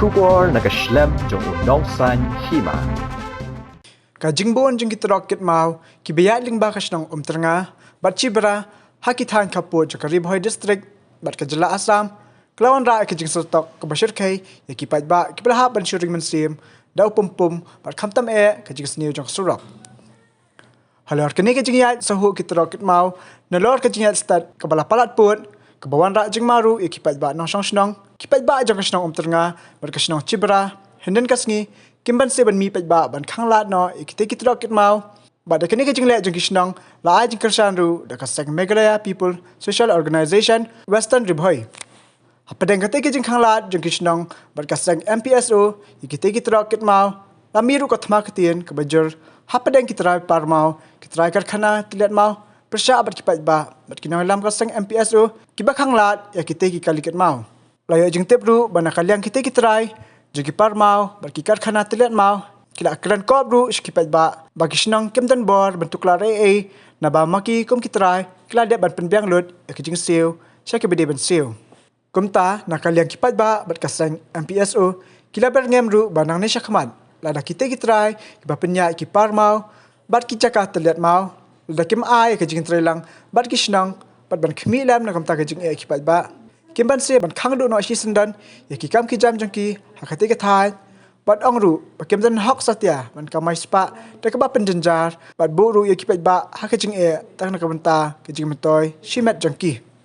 Kubor nagaslem jong unongsan Hima. Kajingbon jing Trok kit mau ki bayat ling bakas ng umternga bat chibra hakitan kapo jang Karibhoy district bat kajala Assam klawan ra ka jing sotok ka bashir kai ya ki Paidbah ki belahap ban shuring Mynsiem daw pumpum bat khamtam ka jing sniu jang surok halor kini ka Jingïaid sahu ki Trok kit mau na lor ka Jingïaid start ka bala palat put ka bawan ra jing maru ya ki Paidbah nong Shnong ki Paidbah jang Shnong umternga bat ka Shnong chibra henden kasngi kimban se ban mi Paidbah ban khang lat no ikite ki Trok kit mau ba da kini ka jingle jang Shnong la jing kersan ru da ka sek Meghalaya people social organization western ribhoi hapadeng kate ki jing khang lat jang Shnong ba ka sek MPSO ikite ki Trok kit mau la miru ka thma katien ka bajur hapadeng ki trai par mau ki trai karkhana tilet mau persya bat ki Paidbah bat ki lam ka sek MPSO ki ba khang lat ya kite ki kaliket mau la ya jing tep ru ba na kalyang kite ki trai jagi par mau bagi karkhana tilet mau kila akran kobru iski Paidbah bagi Shnong kemdan bor bentuk lar Naba maki kum kitrai kila de ban penbiang lut ekijing siu syake bede ban siu kumta nakaliang ki Paidbah bat kasang MPSO kila berngem ru banang ne syakmat lada kita kitrai kiba penya ki par mau bat ki cakah tilet mau lada kim ai ekijing trelang bat ki Shnong bat ban khmi lam na kamta ekijing ki Paidbah kimban se ban khang do no shi sendan ya ki kam ki jam jangki hakati ka thai bat ongru bakem dan hok satya ban kamai spa ta ka ba penjenjar bat buru ya ki Paidbah hakajing tang na ka banta ki jing matoy shimet jangki